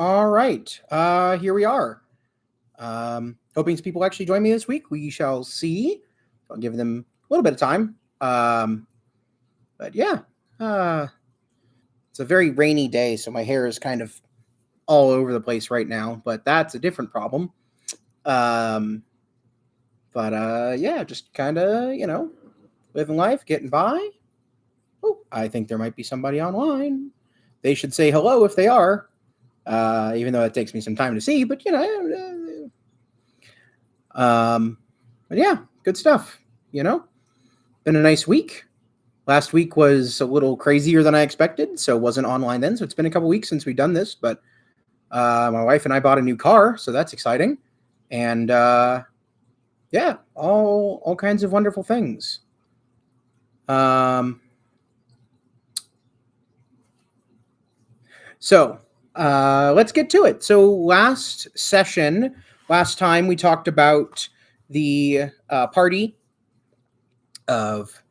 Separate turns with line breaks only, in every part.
All right. Here we are. Hoping some people actually join me this week. We shall see. I'll give them a little bit of time. But yeah, uh, it's a very rainy day, so my hair is kind of all over the place right now. But that's a different problem. Um, but yeah, just kind of living life, getting by. Oh, I think there might be somebody online. They should say hello if they are. Even though it takes me some time to see, but Um, but yeah, good stuff. Been a nice week. Last week was a little crazier than I expected, so wasn't online then. So it's been a couple weeks since we've done this, but my wife and I bought a new car, so that's exciting. And yeah, all kinds of wonderful things. Um, so let's get to it. So last time we talked about the party of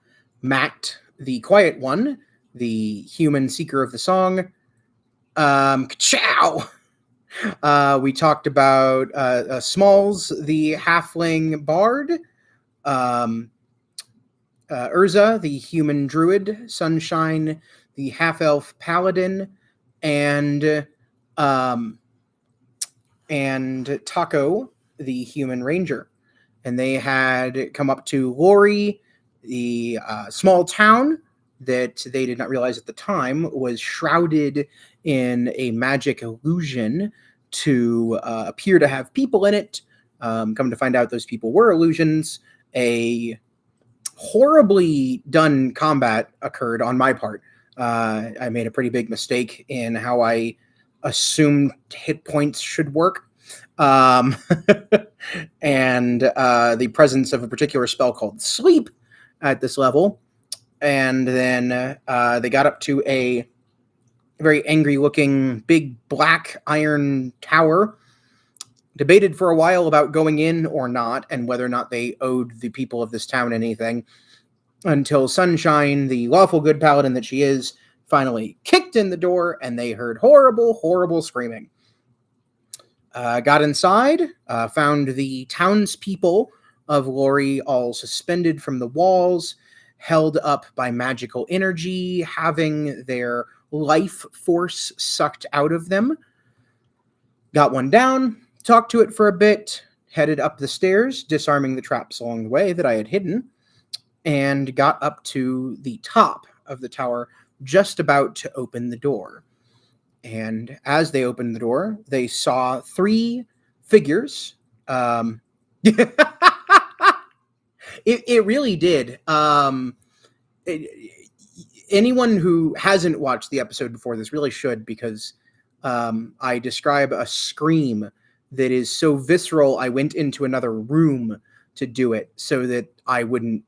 Matt, the quiet one, the human seeker of the song. Ciao! We talked about Smalls, the halfling bard, um, Urza, the human druid, Sunshine, the half elf paladin, and um, Taco, the human ranger. And they had come up to Lori, the small town that they did not realize at the time was shrouded in a magic illusion to appear to have people in it. Come to find out, those people were illusions. A horribly done combat occurred on my part. I made a pretty big mistake in how I assumed hit points should work. Um, and the presence of a particular spell called Sleep at this level. And then they got up to a very angry looking big black iron tower. Debated for a while about going in or not, and whether or not they owed the people of this town anything, until Sunshine, the lawful good paladin that she is, finally kicked in the door, and they heard horrible, horrible screaming. Got inside, found the townspeople of Lori all suspended from the walls, held up by magical energy, having their life force sucked out of them. Got one down, talked to it for a bit, headed up the stairs, disarming the traps along the way that I had hidden, and got up to the top of the tower, just about to open the door. And as they opened the door, they saw three figures. It really did. Anyone who hasn't watched the episode before this really should, because I describe a scream that is so visceral, I went into another room to do it so that I wouldn't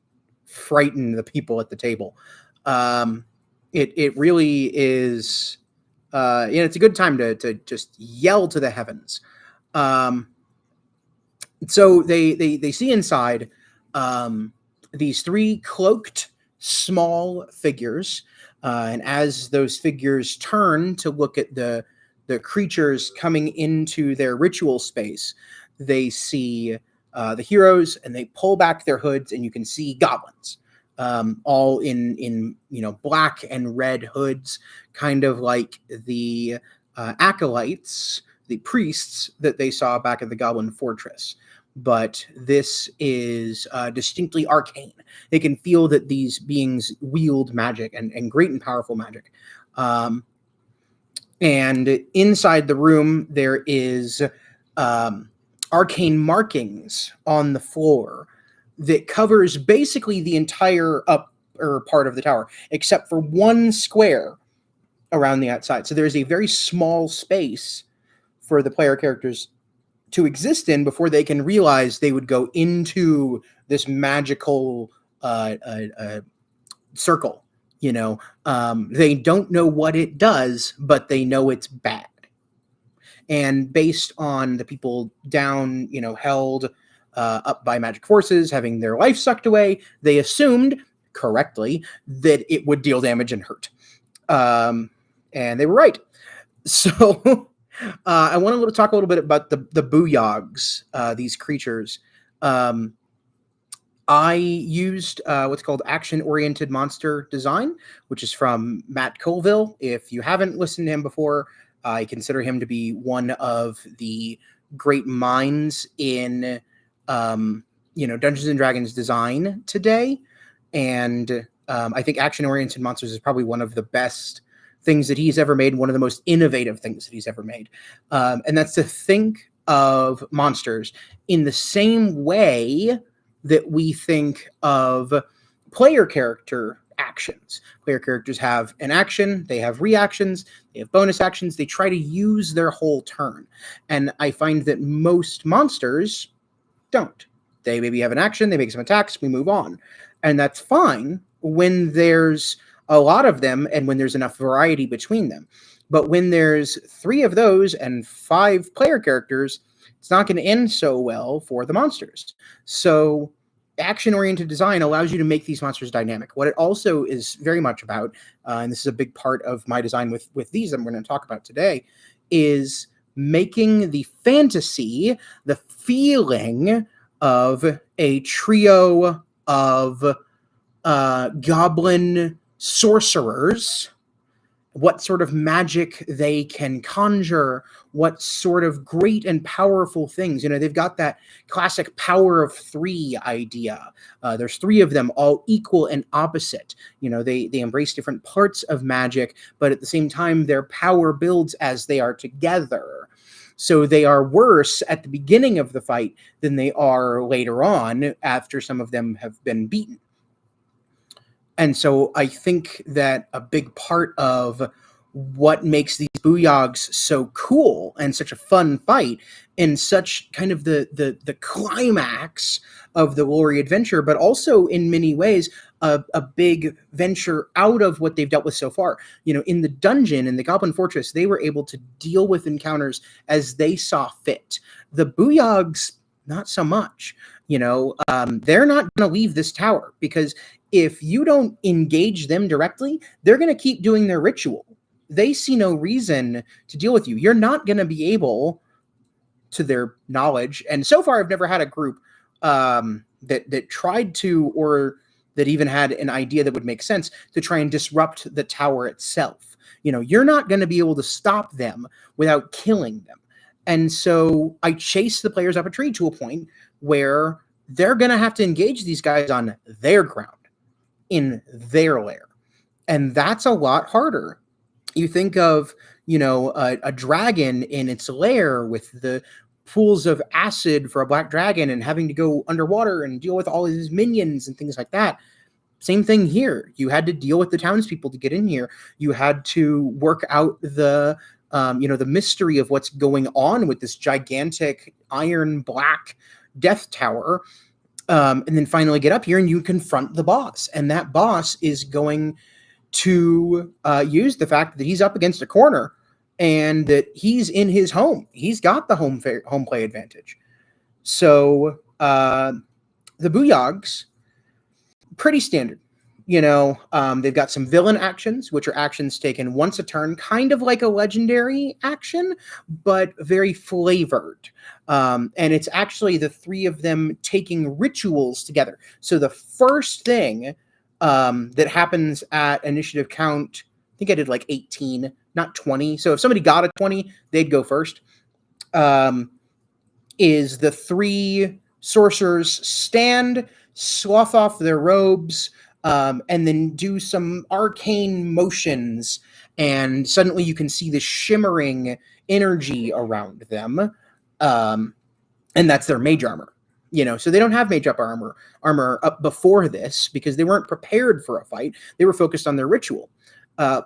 frighten the people at the table. It really is... it's a good time to just yell to the heavens. So they see inside these three cloaked small figures, and as those figures turn to look at the creatures coming into their ritual space, they see the heroes, and they pull back their hoods, and you can see goblins. All in black and red hoods, kind of like the acolytes, the priests that they saw back at the Goblin Fortress. But this is distinctly arcane. They can feel that these beings wield magic, and great and powerful magic. And inside the room, there is arcane markings on the floor that covers basically the entire upper part of the tower, except for one square around the outside. So there's a very small space for the player characters to exist in before they can realize they would go into this magical circle. They don't know what it does, but they know it's bad. And based on the people down, held up by magic forces, having their life sucked away, they assumed, correctly, that it would deal damage and hurt. And they were right. So I want to talk a little bit about the Booyags, these creatures. Um, I used what's called action-oriented monster design, which is from Matt Colville. If you haven't listened to him before, I consider him to be one of the great minds in, um, Dungeons and Dragons design today. And I think action-oriented monsters is probably one of the best things that he's ever made, one of the most innovative things that he's ever made. And that's to think of monsters in the same way that we think of player character actions. Player characters have an action, they have reactions, they have bonus actions, they try to use their whole turn. And I find that most monsters don't. They maybe have an action, they make some attacks, we move on. And that's fine when there's a lot of them and when there's enough variety between them. But when there's 3 of those and 5 player characters, it's not going to end so well for the monsters. So action-oriented design allows you to make these monsters dynamic. What it also is very much about, and this is a big part of my design with these I'm going to talk about today, is making the fantasy, the feeling of a trio of goblin sorcerers, what sort of magic they can conjure, what sort of great and powerful things. They've got that classic power of 3 idea. There's 3 of them, all equal and opposite. They embrace different parts of magic, but at the same time, their power builds as they are together. So they are worse at the beginning of the fight than they are later on after some of them have been beaten. And so I think that a big part of what makes these Booyags so cool and such a fun fight and such kind of the climax of the Lori adventure, but also in many ways a big venture out of what they've dealt with so far. In the dungeon, in the Goblin Fortress, they were able to deal with encounters as they saw fit. The Booyags, not so much. They're not going to leave this tower because if you don't engage them directly, they're going to keep doing their ritual. They see no reason to deal with you. You're not going to be able, to their knowledge, and so far I've never had a group that tried to, or that even had an idea that would make sense to try and disrupt the tower itself. You're not going to be able to stop them without killing them. And so I chase the players up a tree to a point where they're going to have to engage these guys on their ground, in their lair. And that's a lot harder. You think of, a dragon in its lair with the pools of acid for a black dragon and having to go underwater and deal with all of his minions and things like that. Same thing here. You had to deal with the townspeople to get in here. You had to work out the mystery of what's going on with this gigantic iron black death tower. And then finally get up here and you confront the boss. And that boss is going to use the fact that he's up against a corner and that he's in his home. He's got the home play advantage. So the Booyags, pretty standard. They've got some villain actions, which are actions taken once a turn, kind of like a legendary action, but very flavored. And it's actually the 3 of them taking rituals together. So the first thing that happens at initiative count, I think I did like 18, not 20. So if somebody got a 20, they'd go first. Is the 3 sorcerers stand, slough off their robes, and then do some arcane motions, and suddenly you can see the shimmering energy around them, and that's their mage armor. So they don't have mage armor up before this because they weren't prepared for a fight. They were focused on their ritual.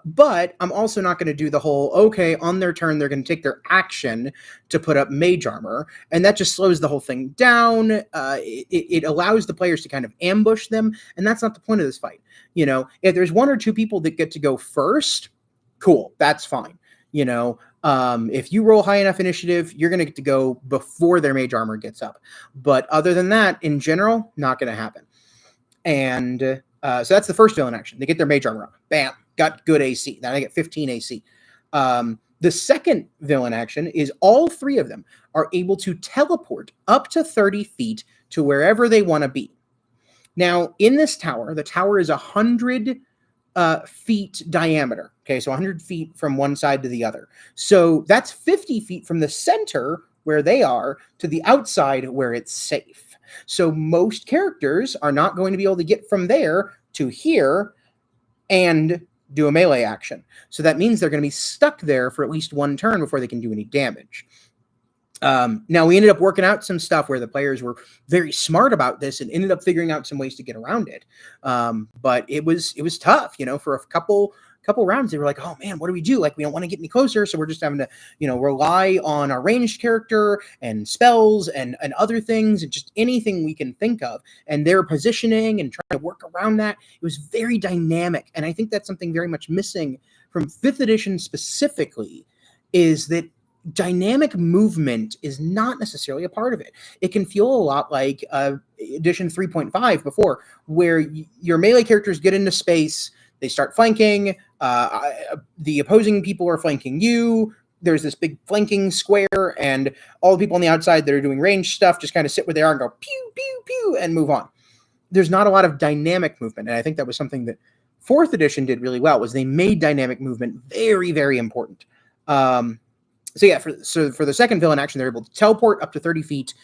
But I'm also not going to do the whole, okay, on their turn, they're going to take their action to put up mage armor. And that just slows the whole thing down. It allows the players to kind of ambush them. And that's not the point of this fight. If there's 1 or 2 people that get to go first, cool, that's fine. If you roll high enough initiative, you're going to get to go before their mage armor gets up. But other than that, in general, not going to happen. And so that's the first villain action. They get their mage armor up. Bam. Got good AC. Then I get 15 AC. The second villain action is all three of them are able to teleport up to 30 feet to wherever they want to be. Now, in this tower, the tower is 100 feet diameter. Okay, so 100 feet from one side to the other. So that's 50 feet from the center where they are to the outside where it's safe. So most characters are not going to be able to get from there to here and do a melee action. So that means they're going to be stuck there for at least one turn before they can do any damage. Now we ended up working out some stuff where the players were very smart about this and ended up figuring out some ways to get around it. But it was tough, for a couple rounds. They were like, oh man, what do we do? Like, we don't want to get any closer. So we're just having to, rely on our ranged character and spells and other things and just anything we can think of and their positioning and trying to work around that. It was very dynamic. And I think that's something very much missing from 5th edition specifically, is that dynamic movement is not necessarily a part of it. It can feel a lot like edition 3.5 before, where your melee characters get into space, they start flanking, the opposing people are flanking you, there's this big flanking square, and all the people on the outside that are doing ranged stuff just kind of sit where they are and go pew, pew, pew, and move on. There's not a lot of dynamic movement, and I think that was something that 4th edition did really well, was they made dynamic movement very, very important. For the second villain action, they're able to teleport up to 30 feet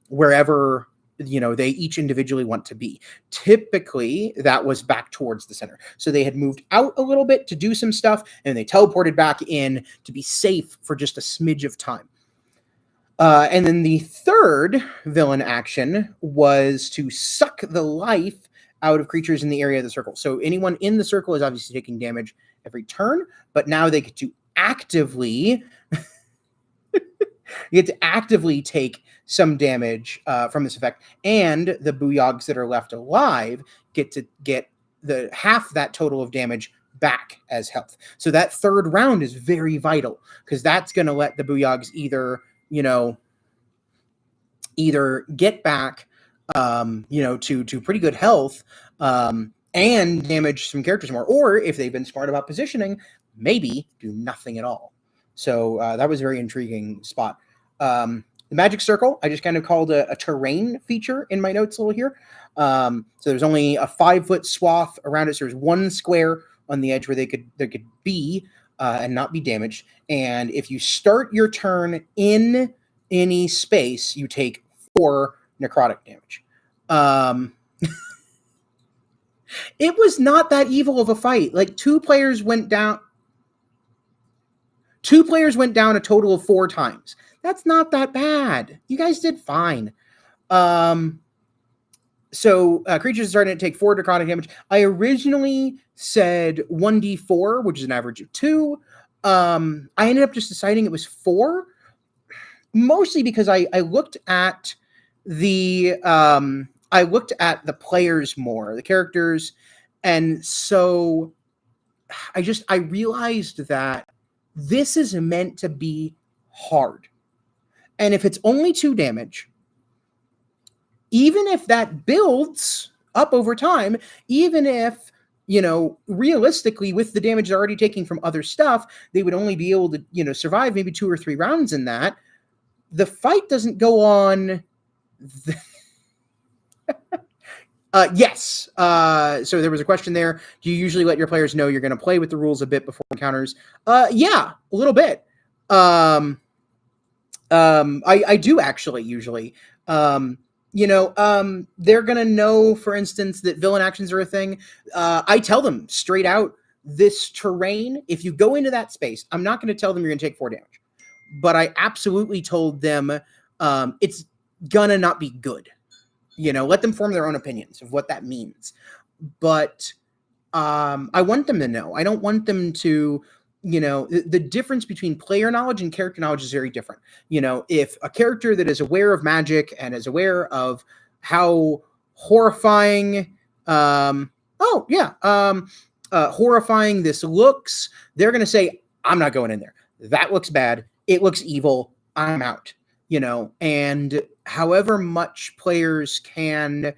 wherever they each individually want to be. Typically, that was back towards the center. So they had moved out a little bit to do some stuff, and they teleported back in to be safe for just a smidge of time. And then the third villain action was to suck the life out of creatures in the area of the circle. So anyone in the circle is obviously taking damage every turn, but now they get to actively take some damage from this effect, and the Booyahgs that are left alive get to get the half that total of damage back as health. So that third round is very vital, because that's going to let the Booyahgs either get back to pretty good health and damage some characters more, or if they've been smart about positioning, maybe do nothing at all. So that was a very intriguing spot. The magic circle, I just kind of called a terrain feature in my notes a little here. So there's only a 5-foot swath around it. So there's one square on the edge where they could be and not be damaged. And if you start your turn in any space, you take 4 necrotic damage. It was not that evil of a fight. Like, two players went down a total of 4 times. That's not that bad. You guys did fine. So creatures starting to take 4 necrotic damage. I originally said 1d4, which is an average of 2. I ended up just deciding it was 4, mostly because I looked at the players more, the characters, and so I realized that this is meant to be hard. And if it's only 2 damage, even if that builds up over time, even if, realistically with the damage they're already taking from other stuff, they would only be able to, survive maybe 2 or 3 rounds in that, the fight doesn't go on. Yes. So there was a question there. Do you usually let your players know you're going to play with the rules a bit before encounters? Yeah, a little bit. I do actually usually. They're going to know, for instance, that villain actions are a thing. I tell them straight out, this terrain, if you go into that space, I'm not going to tell them you're going to take 4 damage. But I absolutely told them it's going to not be good. Let them form their own opinions of what that means. But I want them to know. I don't want them to, the difference between player knowledge and character knowledge is very different. If a character that is aware of magic and is aware of how horrifying, horrifying this looks, they're going to say, I'm not going in there. That looks bad. It looks evil. I'm out. And however much players can,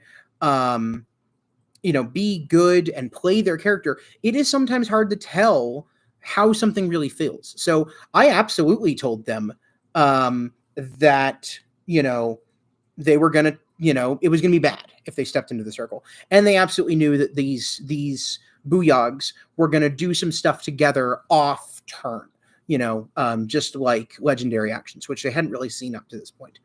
be good and play their character, it is sometimes hard to tell how something really feels. So I absolutely told them that, they were going to, it was going to be bad if they stepped into the circle. And they absolutely knew that these Booyahgs were going to do some stuff together off turn, just like legendary actions, which they hadn't really seen up to this point.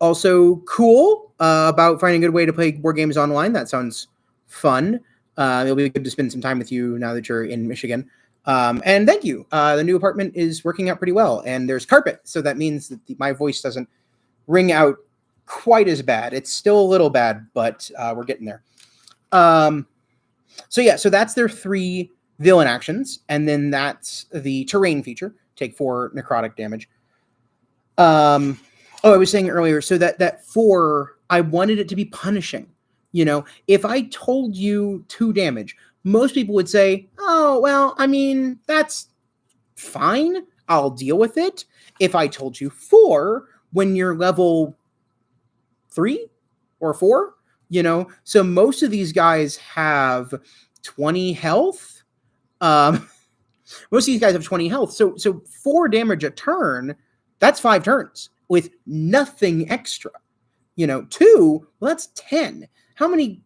Also cool about finding a good way to play board games online. That sounds fun. It'll be good to spend some time with you now that you're in Michigan. And thank you. The new apartment is working out pretty well, and there's carpet, so that means that my voice doesn't ring out quite as bad. It's still a little bad, but we're getting there. So that's their 3 villain actions, and then that's the terrain feature. Take 4 necrotic damage. I was saying earlier, so that 4, I wanted it to be punishing. If I told you 2 damage, most people would say, oh, well, I mean, that's fine. I'll deal with it. If I told you 4, when you're level 3 or 4, so most of these guys have 20 health. Most of these guys have 20 health. So 4 damage a turn, that's 5 turns with nothing extra. 2, well, that's 10. How many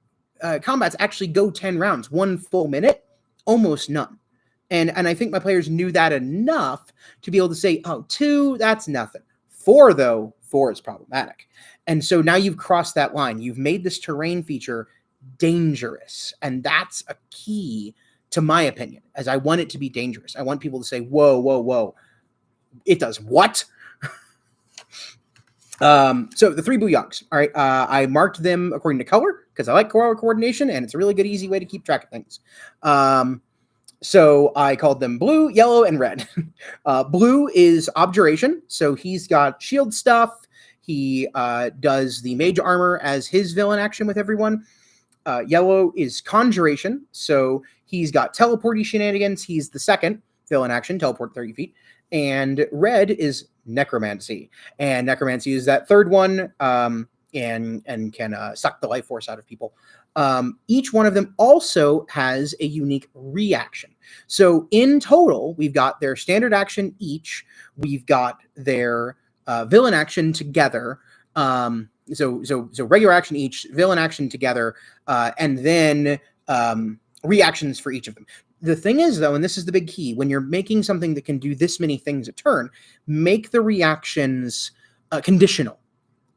combats actually go 10 rounds? 1 full minute? Almost none. And I think my players knew that enough to be able to say, oh, 2, that's nothing. 4, though, 4 is problematic. And so now you've crossed that line. You've made this terrain feature dangerous. And that's a key, to my opinion, as I want it to be dangerous. I want people to say, whoa, whoa, whoa. It does what? So the 3 Booyaghs. All right. I marked them according to color because I like color coordination, and it's a really good, easy way to keep track of things. So I called them blue, yellow, and red. Blue is Objuration. So he's got shield stuff. He does the mage armor as his villain action with everyone. Yellow is Conjuration. So he's got teleporty shenanigans. He's the second villain action, teleport 30 feet. And red is Necromancy. And Necromancy is that third one and can suck the life force out of people. Each one of them also has a unique reaction. So in total, we've got their standard action each. We've got their villain action together. So regular action each, villain action together, and then reactions for each of them. The thing is, though, and this is the big key, when you're making something that can do this many things a turn, make the reactions conditional.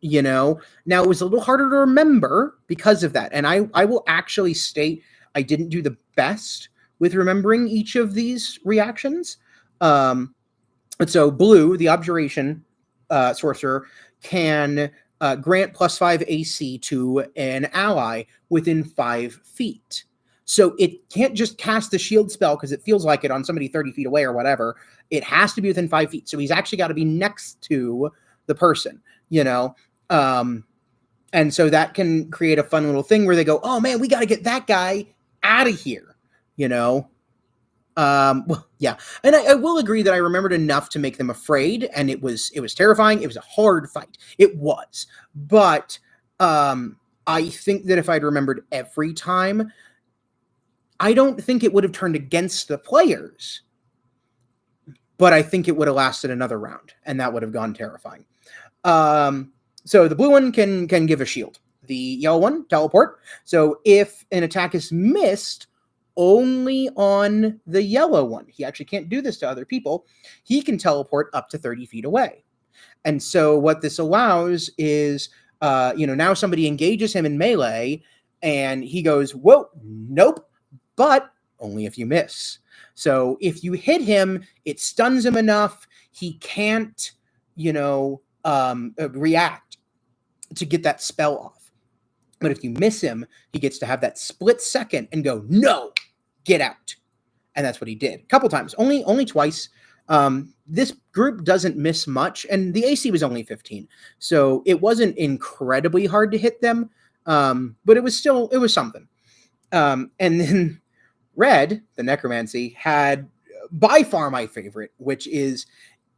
Now it was a little harder to remember because of that. And I will actually state I didn't do the best with remembering each of these reactions. And so blue, the Objuration sorcerer, can grant +5 AC to an ally within 5 feet. So it can't just cast the shield spell because it feels like it on somebody 30 feet away or whatever. It has to be within 5 feet. So he's actually got to be next to the person, and so that can create a fun little thing where they go, oh man, we got to get that guy out of here, Well, yeah. And I will agree that I remembered enough to make them afraid, and it was terrifying. It was a hard fight. It was. But I think that if I'd remembered every time, I don't think it would have turned against the players, but I think it would have lasted another round, and that would have gone terrifying. So the blue one can give a shield. The yellow one, teleport. So if an attack is missed only on the yellow one, he actually can't do this to other people, he can teleport up to 30 feet away. And so what this allows is, now somebody engages him in melee, and he goes, whoa, nope, but only if you miss. So if you hit him, it stuns him enough, he can't, react to get that spell off. But if you miss him, he gets to have that split second and go, no, get out. And that's what he did a couple times, only twice. This group doesn't miss much, and the AC was only 15. So it wasn't incredibly hard to hit them, but it was something. And then red, the Necromancy, had by far my favorite, which is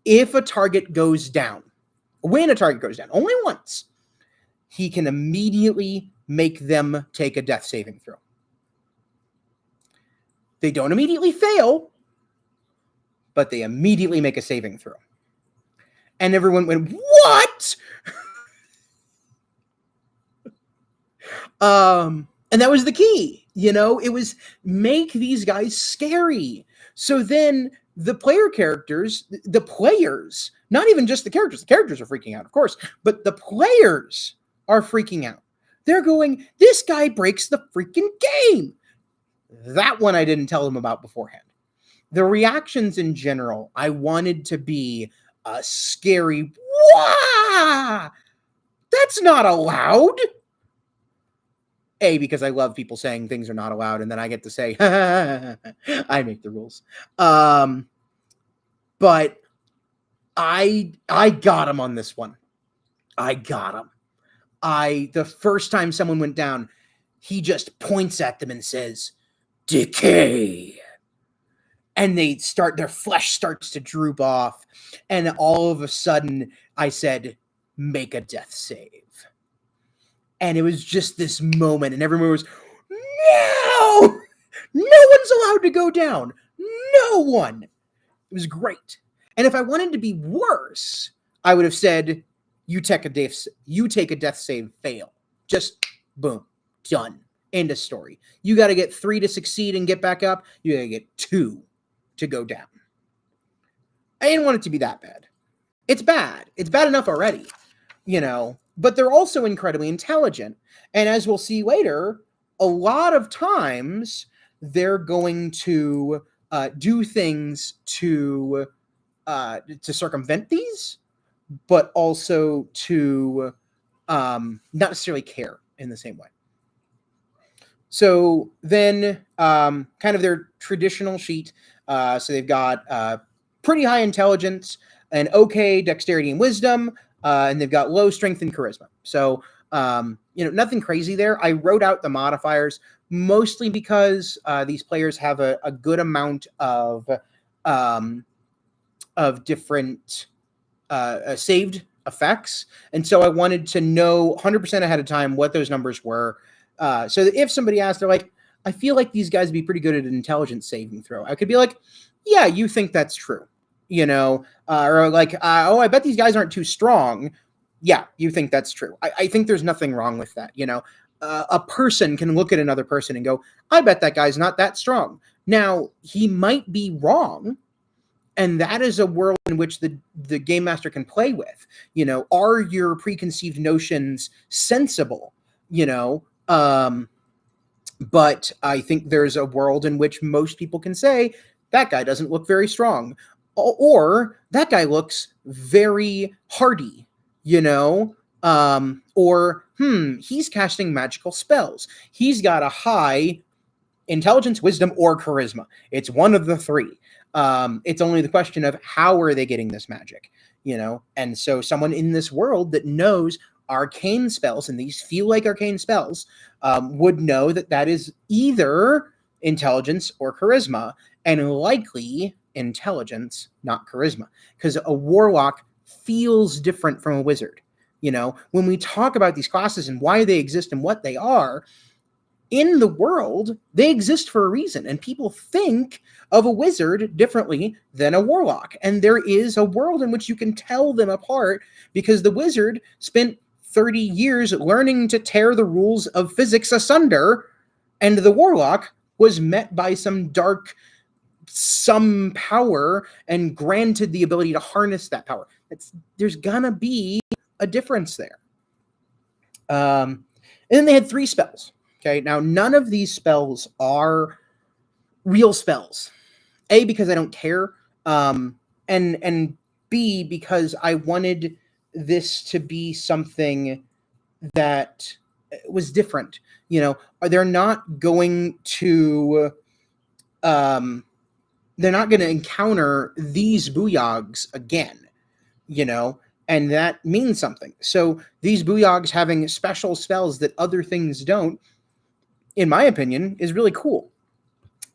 if a target goes down, when a target goes down, only once, he can immediately make them take a death saving throw. They don't immediately fail, but they immediately make a saving throw. And everyone went, what? And that was the key, it was make these guys scary. So then the player characters, the players, not even just the characters are freaking out, of course, but the players are freaking out. They're going, this guy breaks the freaking game. That one I didn't tell them about beforehand. The reactions in general, I wanted to be a scary, wah! That's not allowed. Because I love people saying things are not allowed, and then I get to say, I make the rules. But I got him on this one. I got him. The first time someone went down, he just points at them and says, decay. And their flesh starts to droop off. And all of a sudden, I said, make a death save. And it was just this moment, and everyone was, no! No one's allowed to go down. No one. It was great. And if I wanted to be worse, I would have said, you take a death save, fail. Just boom, done. End of story. You got to get 3 to succeed and get back up. You got to get 2 to go down. I didn't want it to be that bad. It's bad. It's bad enough already, but they're also incredibly intelligent. And as we'll see later, a lot of times they're going to do things to circumvent these, but also to not necessarily care in the same way. So then kind of their traditional sheet. So they've got pretty high intelligence, an okay dexterity and wisdom, and they've got low strength and charisma. So, nothing crazy there. I wrote out the modifiers mostly because these players have a good amount of different saved effects. And so I wanted to know 100% ahead of time what those numbers were. So that if somebody asked, they're like, I feel like these guys would be pretty good at an intelligence saving throw. I could be like, yeah, you think that's true. Or like, oh, I bet these guys aren't too strong. Yeah, you think that's true. I think there's nothing wrong with that. A person can look at another person and go, I bet that guy's not that strong. Now, he might be wrong. And that is a world in which the game master can play with. Are your preconceived notions sensible? But I think there's a world in which most people can say, that guy doesn't look very strong. Or that guy looks very hardy, or he's casting magical spells. He's got a high intelligence, wisdom, or charisma. It's one of the 3. It's only the question of how are they getting this magic, And so someone in this world that knows arcane spells, and these feel like arcane spells, would know that is either intelligence or charisma, and likely intelligence, not charisma, because a warlock feels different from a wizard. When we talk about these classes and why they exist and what they are, in the world, they exist for a reason, and people think of a wizard differently than a warlock. And there is a world in which you can tell them apart because the wizard spent 30 years learning to tear the rules of physics asunder, and the warlock was met by some power and granted the ability to harness that power. There's gonna be a difference there. And then they had 3 spells. Okay, now none of these spells are real spells. A, because I don't care, and B, because I wanted this to be something that was different. They're not going to encounter these Booyaghs again, and that means something. So these Booyaghs having special spells that other things don't, in my opinion, is really cool.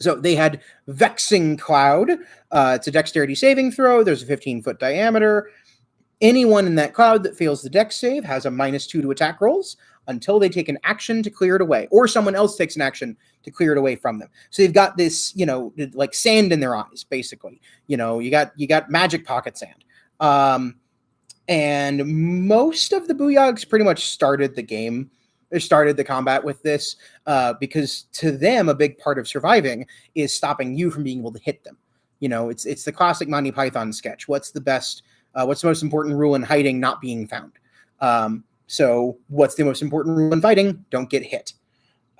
So they had Vexing Cloud. It's a dexterity saving throw. There's a 15-foot diameter. Anyone in that cloud that fails the dex save has a -2 to attack rolls. until they take an action to clear it away, or someone else takes an action to clear it away from them. So they've got this, like sand in their eyes, basically. You got magic pocket sand. And most of the Booyags pretty much started the game, or started the combat with this, because to them, a big part of surviving is stopping you from being able to hit them. It's the classic Monty Python sketch. What's the most important rule in hiding? Not being found. So what's the most important rule in fighting? Don't get hit.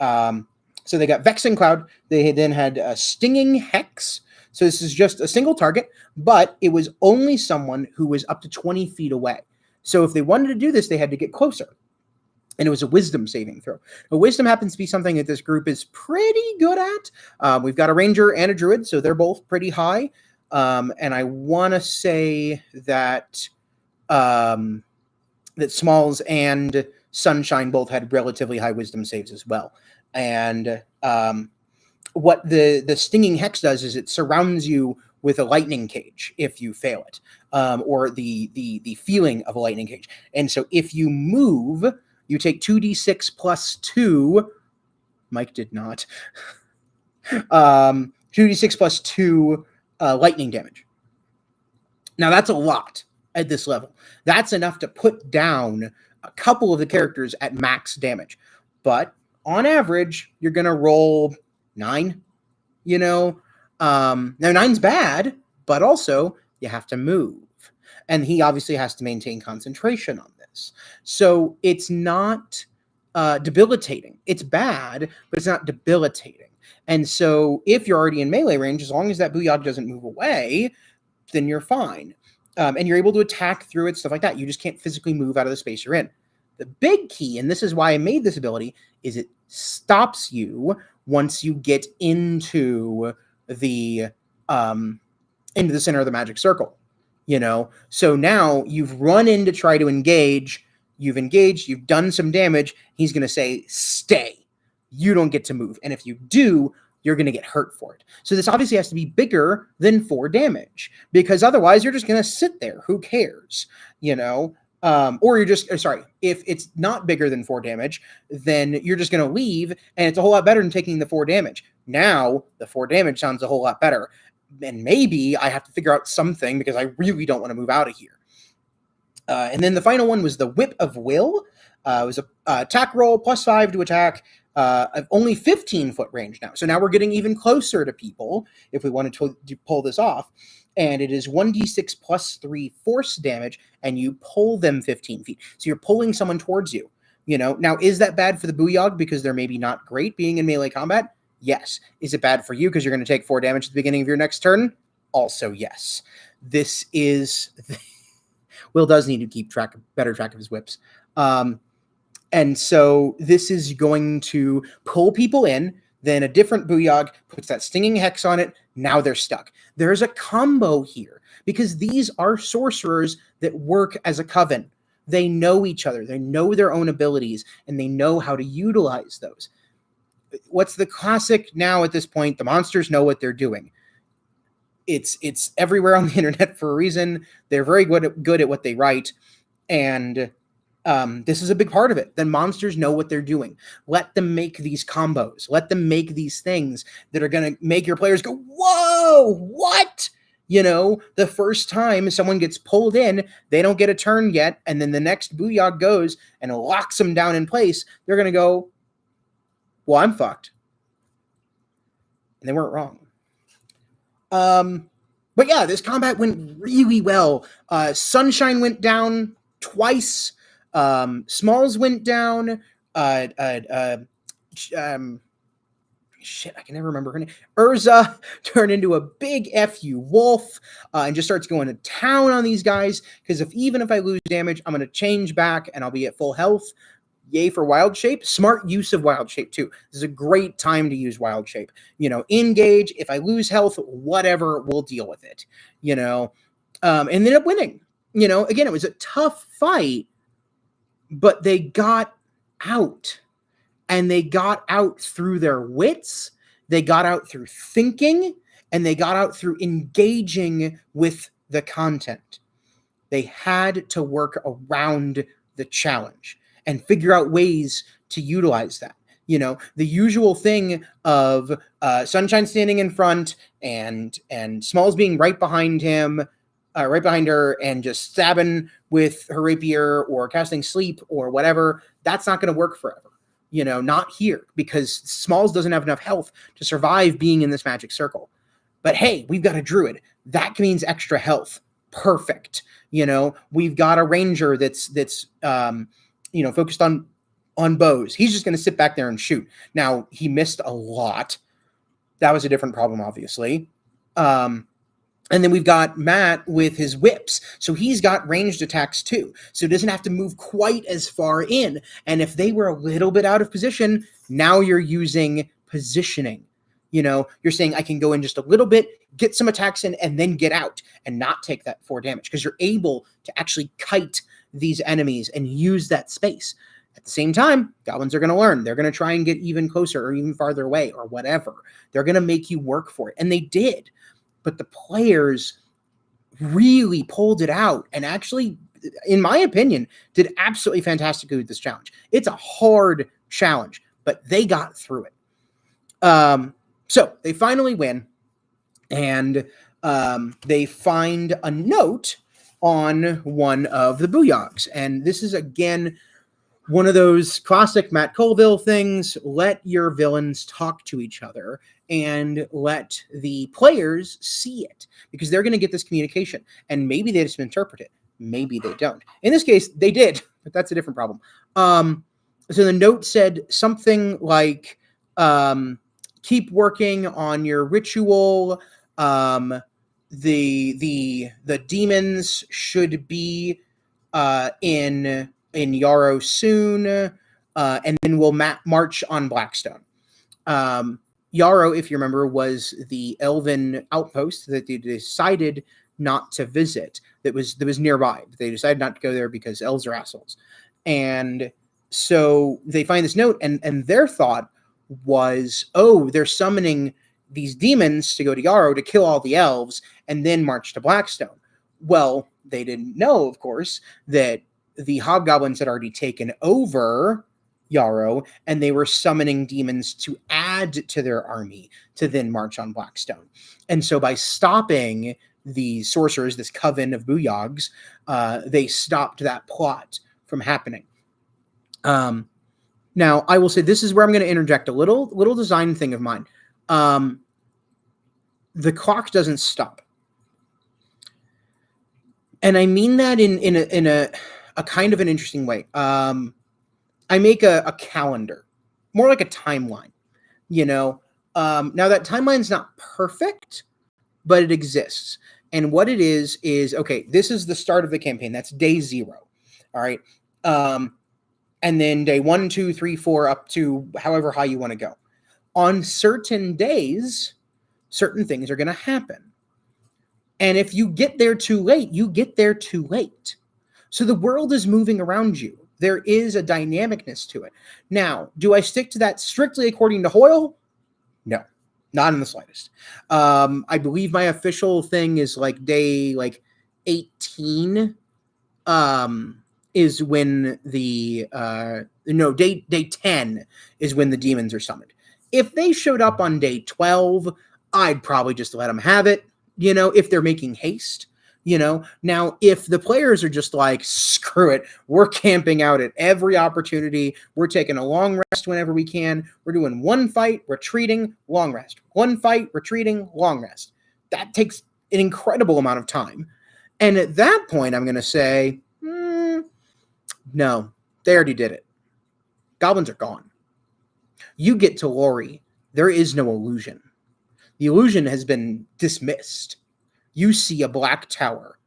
So they got Vexing Cloud. They then had Stinging Hex. So this is just a single target, but it was only someone who was up to 20 feet away. So if they wanted to do this, they had to get closer. And it was a wisdom saving throw. Now, wisdom happens to be something that this group is pretty good at. We've got a ranger and a druid, so they're both pretty high. And I want to say that that Smalls and Sunshine both had relatively high wisdom saves as well. And what the Stinging Hex does is it surrounds you with a lightning cage if you fail it, or the feeling of a lightning cage. And so if you move, you take 2d6 plus 2. Mike did not. 2d6 plus 2 lightning damage. Now that's a lot at this level. That's enough to put down a couple of the characters at max damage. But on average, you're going to roll 9. Now 9's bad, but also you have to move. And he obviously has to maintain concentration on this. So it's not debilitating. It's bad, but it's not debilitating. And so if you're already in melee range, as long as that Booyahg doesn't move away, then you're fine. And you're able to attack through it, stuff like that. You just can't physically move out of the space you're in. The big key, and this is why I made this ability, is it stops you once you get into the center of the magic circle. So now you've run in to try to engage. You've engaged. You've done some damage. He's going to say, "Stay. You don't get to move." And if you do, you're going to get hurt for it. So this obviously has to be bigger than 4 damage, because otherwise you're just going to sit there. Who cares? Or you're just, if it's not bigger than 4 damage, then you're just going to leave, and it's a whole lot better than taking the 4 damage. Now, the 4 damage sounds a whole lot better. And maybe I have to figure out something, because I really don't want to move out of here. And then the final one was the Whip of Will. It was a attack roll, +5 to attack, of only 15-foot range now. So now we're getting even closer to people if we wanted to pull this off. And it is 1d6 plus 3 force damage, and you pull them 15 feet. So you're pulling someone towards you. Now, is that bad for the Booyahg because they're maybe not great being in melee combat? Yes. Is it bad for you because you're going to take 4 damage at the beginning of your next turn? Also, yes. This is... Will does need to keep better track of his whips. And so this is going to pull people in. Then a different Booyahg puts that Stinging Hex on it. Now they're stuck. There's a combo here, because these are sorcerers that work as a coven. They know each other. They know their own abilities, and they know how to utilize those. What's the classic now at this point? The monsters know what they're doing. It's everywhere on the internet for a reason. They're very good at what they write, and this is a big part of it. Then monsters know what they're doing. Let them make these combos. Let them make these things that are going to make your players go, "Whoa, what?" The first time someone gets pulled in, they don't get a turn yet, and then the next Booyahg goes and locks them down in place. They're going to go, "Well, I'm fucked." And they weren't wrong. But yeah, this combat went really well. Sunshine went down twice. Smalls went down. Shit, I can never remember her name. Urza turned into a big FU wolf, and just starts going to town on these guys, because even if I lose damage, I'm going to change back and I'll be at full health. Yay for Wild Shape. Smart use of Wild Shape, too. This is a great time to use Wild Shape. Engage. If I lose health, whatever, we'll deal with it. And ended up winning. Again, it was a tough fight, but they got out. And they got out through their wits. They got out through thinking. And they got out through engaging with the content. They had to work around the challenge. and figure out ways to utilize that. The usual thing of Sunshine standing in front and Smalls being right behind him, right behind her, and just stabbing with her rapier or casting sleep or whatever. That's not going to work forever. Not here, because Smalls doesn't have enough health to survive being in this magic circle. But hey, we've got a druid. That means extra health. Perfect. We've got a ranger that's focused on bows. He's just going to sit back there and shoot. Now, he missed a lot. That was a different problem, obviously. And then we've got Matt with his whips. So he's got ranged attacks too. So he doesn't have to move quite as far in. And if they were a little bit out of position, now you're using positioning. You're saying I can go in just a little bit, get some attacks in, and then get out and not take that 4 damage, because you're able to actually kite these enemies and use that space. At the same time, goblins are going to learn. They're going to try and get even closer or even farther away or whatever. They're going to make you work for it. And they did. But the players really pulled it out and actually, in my opinion, did absolutely fantastically with this challenge. It's a hard challenge, but they got through it. So they finally win, and they find a note on one of the Booyahgs. And this is, again, one of those classic Matt Colville things. Let your villains talk to each other and let the players see it, because they're going to get this communication, and maybe they just interpret it. Maybe they don't. In this case, they did, but that's a different problem. So the note said something like, keep working on your ritual. The demons should be in Yarrow soon, and then we'll march on Blackstone. Yarrow, if you remember, was the elven outpost that they decided not to visit. That was nearby. They decided not to go there because elves are assholes. And so they find this note, and their thought was, oh, they're summoning these demons to go to Yarrow to kill all the elves and then march to Blackstone. Well, they didn't know, of course, that the hobgoblins had already taken over Yarrow, and they were summoning demons to add to their army to then march on Blackstone. And so by stopping the sorcerers, this coven of Booyahgs, they stopped that plot from happening. Now, I will say, this is where I'm going to interject a little design thing of mine. The clock doesn't stop. And I mean that in a kind of an interesting way. I make a calendar, more like a timeline, Now that timeline's not perfect, but it exists. And what it is, okay, this is the start of the campaign. That's day 0. All right. And then day 1, 2, 3, 4, up to however high you want to go. On certain days, certain things are going to happen. And if you get there too late, you get there too late. So the world is moving around you. There is a dynamicness to it. Now, do I stick to that strictly according to Hoyle? No, not in the slightest. I believe my official thing is day 18 is when the day 10 is when the demons are summoned. If they showed up on day 12, I'd probably just let them have it, if they're making haste. Now, if the players are just like, screw it, we're camping out at every opportunity, we're taking a long rest whenever we can, we're doing one fight, retreating, long rest, one fight, retreating, long rest. That takes an incredible amount of time. And at that point, I'm going to say, no, they already did it. Goblins are gone. You get to Lori, there is no illusion. The illusion has been dismissed. You see a black tower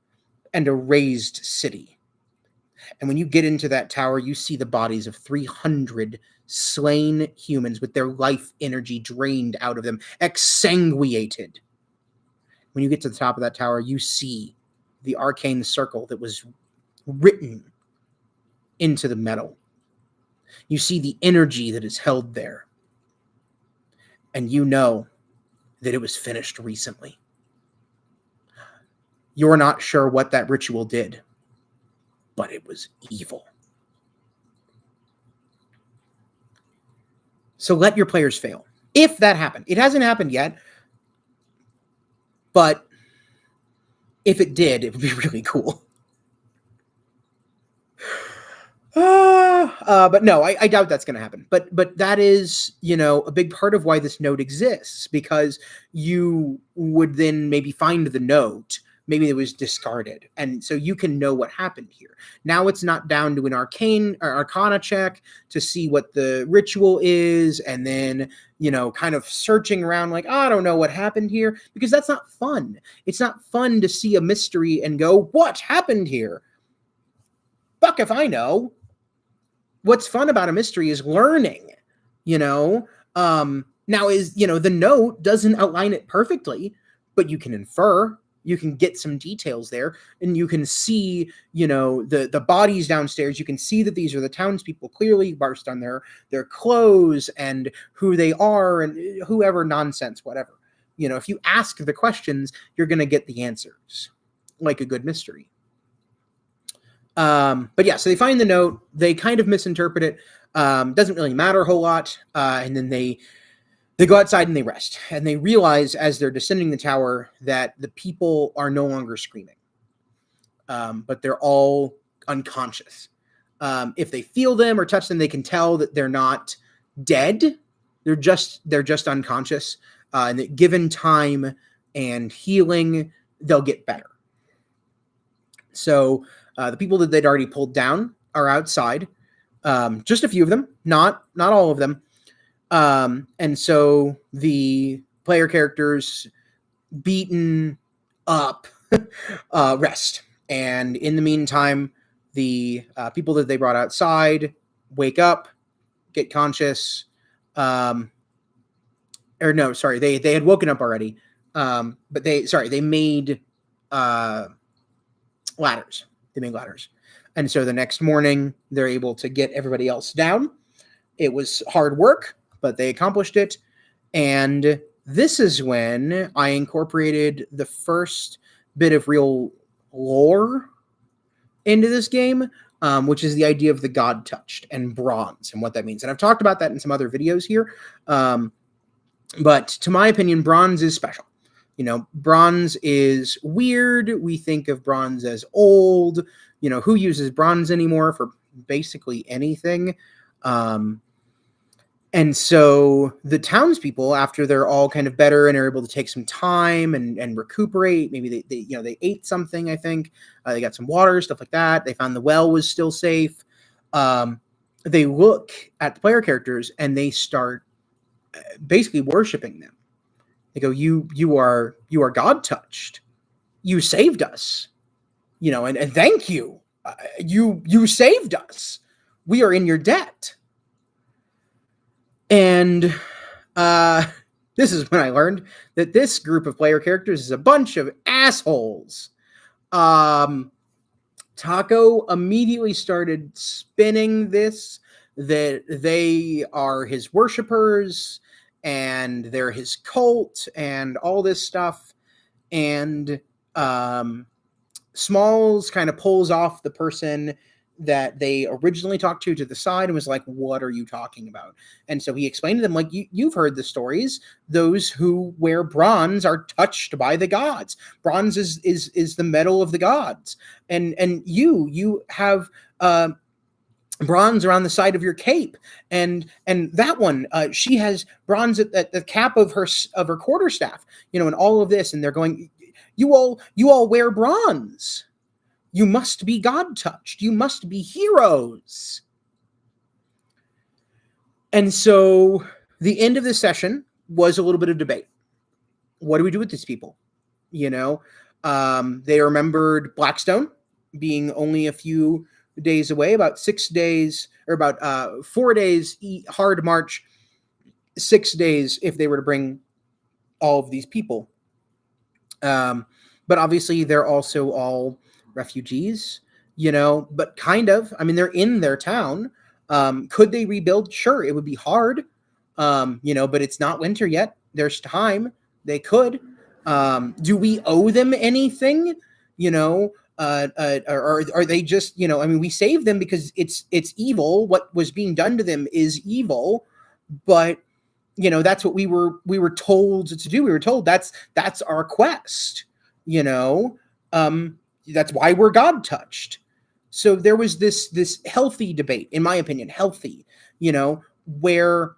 and a razed city. And when you get into that tower, you see the bodies of 300 slain humans with their life energy drained out of them, exsanguinated. When you get to the top of that tower, you see the arcane circle that was written into the metal. You see the energy that is held there. And you know that it was finished recently. You're not sure what that ritual did, but it was evil. So let your players fail. If that happened. It hasn't happened yet, but if it did, it would be really cool. But no, I doubt that's going to happen. But that is, a big part of why this note exists, because you would then maybe find the note. Maybe it was discarded, and so you can know what happened here. Now it's not down to an arcana check to see what the ritual is, and then kind of searching around like, I don't know what happened here, because that's not fun. It's not fun to see a mystery and go, what happened here? Fuck if I know. What's fun about a mystery is learning, now is, the note doesn't outline it perfectly, but you can infer, you can get some details there, and you can see, the bodies downstairs. You can see that these are the townspeople, clearly based on their clothes and who they are and whoever nonsense, whatever. If you ask the questions, you're going to get the answers, like a good mystery. But yeah, so they find the note, they kind of misinterpret it, doesn't really matter a whole lot, and then they go outside and they rest, and they realize as they're descending the tower that the people are no longer screaming, but they're all unconscious. If they feel them or touch them, they can tell that they're not dead, they're just unconscious, and that given time and healing, they'll get better. So the people that they'd already pulled down are outside. Just a few of them, not all of them. And so the player characters, beaten up, rest. And in the meantime, the people that they brought outside wake up, get conscious. They had woken up already. But they made ladders. They made ladders. And so the next morning, they're able to get everybody else down. It was hard work, but they accomplished it. And this is when I incorporated the first bit of real lore into this game, which is the idea of the God touched and bronze and what that means. And I've talked about that in some other videos here. But to my opinion, bronze is special. Bronze is weird. We think of bronze as old. Who uses bronze anymore for basically anything? And so the townspeople, after they're all kind of better and are able to take some time and recuperate, maybe they ate something, I think. They got some water, stuff like that. They found the well was still safe. They look at the player characters and they start basically worshiping them. They go, you are God touched. You saved us, and thank you. You saved us. We are in your debt. And this is when I learned that this group of player characters is a bunch of assholes. Taco immediately started spinning this, that they are his worshipers and they're his cult and all this stuff. And Smalls kind of pulls off the person that they originally talked to the side and was like, what are you talking about? And so he explained to them, like, you've heard the stories. Those who wear bronze are touched by the gods. Bronze is the metal of the gods. And you have bronze around the side of your cape, and that one, she has bronze at the cap of her quarterstaff, and all of this. And they're going, you all wear bronze. You must be God touched. You must be heroes. And so the end of the session was a little bit of debate. What do we do with these people? They remembered Blackstone being only a few days away, about 6 days, or about 4 days hard march, 6 days if they were to bring all of these people. But obviously they're also all refugees, but kind of, they're in their town. Could they rebuild? Sure. It would be hard, but it's not winter yet. There's time. They could. Do we owe them anything? Or are they just, we saved them because it's evil. What was being done to them is evil, but that's what we were told to do. We were told that's our quest. That's why we're God touched. So there was this healthy debate, in my opinion, healthy, where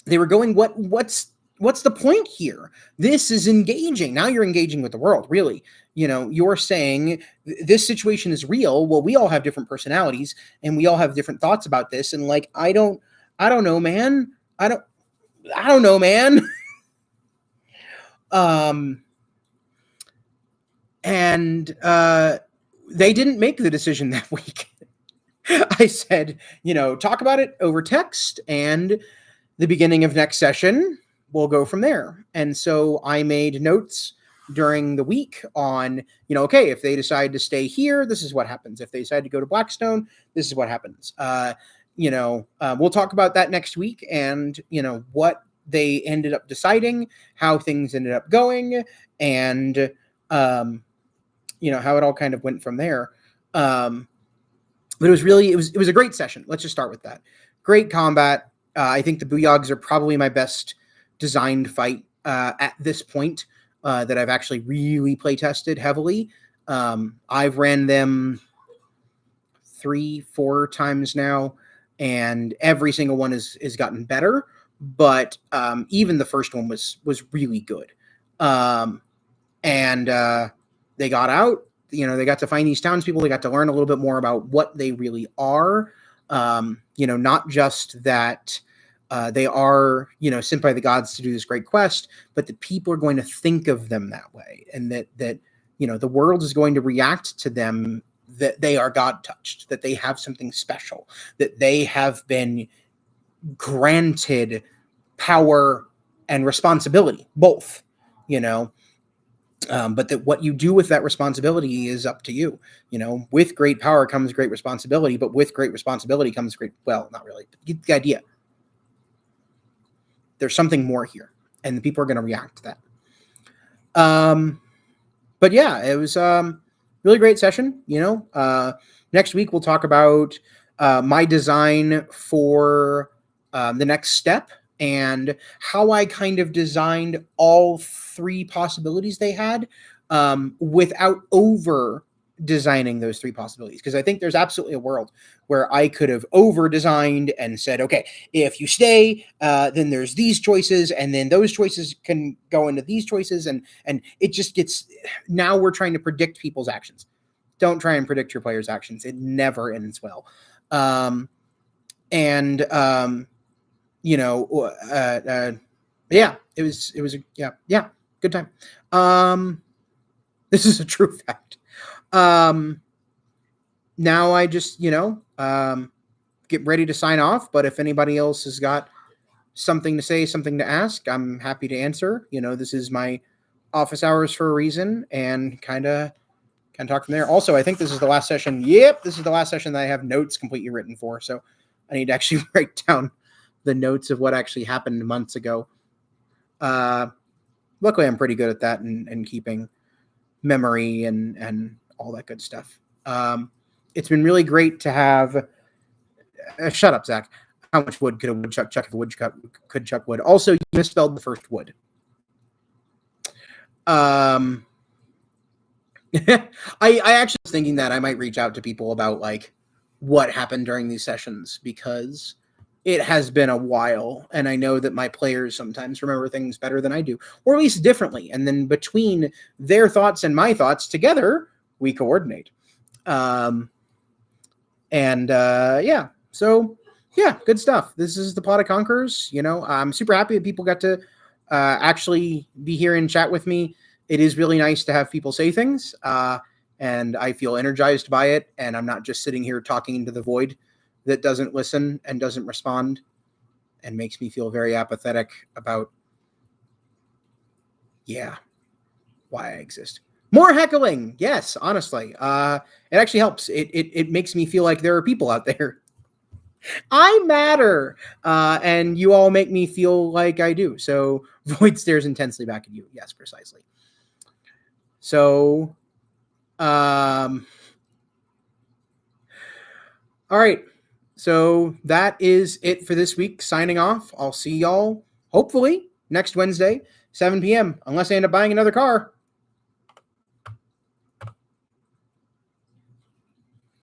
they were going, what's the point here? This is engaging. Now you're engaging with the world, really. You're saying this situation is real. Well, we all have different personalities and we all have different thoughts about this. And like, I don't know, man. I don't know, man. And they didn't make the decision that week. I said, talk about it over text, and the beginning of next session, we'll go from there. And so I made notes during the week on, okay, if they decide to stay here, this is what happens. If they decide to go to Blackstone, this is what happens. We'll talk about that next week, and, what they ended up deciding, how things ended up going, and, how it all kind of went from there. But it was a great session. Let's just start with that. Great combat. I think the Booyaghs are probably my best designed fight at this point that I've actually really play tested heavily. I've ran them 3-4 times now, and every single one has gotten better. But even the first one was really good. And they got out. They got to find these townspeople. They got to learn a little bit more about what they really are. Not just that they are, sent by the gods to do this great quest, but that people are going to think of them that way, and that the world is going to react to them, that they are God touched, that they have something special, that they have been granted power and responsibility, both, but that what you do with that responsibility is up to you. With great power comes great responsibility, but with great responsibility comes not really, but you get the idea. There's something more here, and the people are going to react to that. But yeah, it was really great session. Next week we'll talk about my design for the next step, and how I kind of designed all 3 possibilities they had without over designing those 3 possibilities. Because I think there's absolutely a world where I could have over designed and said, okay, if you stay, then there's these choices, and then those choices can go into these choices, and it just gets, now we're trying to predict people's actions. Don't try and predict your players' actions. It never ends well. Yeah, it was a good time. This is a true fact. Now I just, get ready to sign off, but if anybody else has got something to say, something to ask, I'm happy to answer. This is my office hours for a reason, and kind of talk from there. Also, I think this is the last session. Yep, this is the last session that I have notes completely written for, so I need to actually write down the notes of what actually happened months ago. Luckily, I'm pretty good at that, and keeping memory and all that good stuff. It's been really great to have. Shut up, Zach. How much wood could a woodchuck chuck if a woodchuck could chuck wood? Also, you misspelled the first wood. I actually was thinking that I might reach out to people about like what happened during these sessions, because it has been a while, and I know that my players sometimes remember things better than I do, or at least differently. And then between their thoughts and my thoughts together, we coordinate. So yeah, good stuff. This is the Plot of Conquerors. I'm super happy that people got to actually be here and chat with me. It is really nice to have people say things, and I feel energized by it, and I'm not just sitting here talking into the void that doesn't listen and doesn't respond, and makes me feel very apathetic about, why I exist. More heckling. Yes, honestly. It actually helps. It makes me feel like there are people out there. I matter. And you all make me feel like I do. So Void stares intensely back at you. Yes, precisely. So, all right. So that is it for this week. Signing off. I'll see y'all hopefully next Wednesday, 7 p.m. Unless I end up buying another car.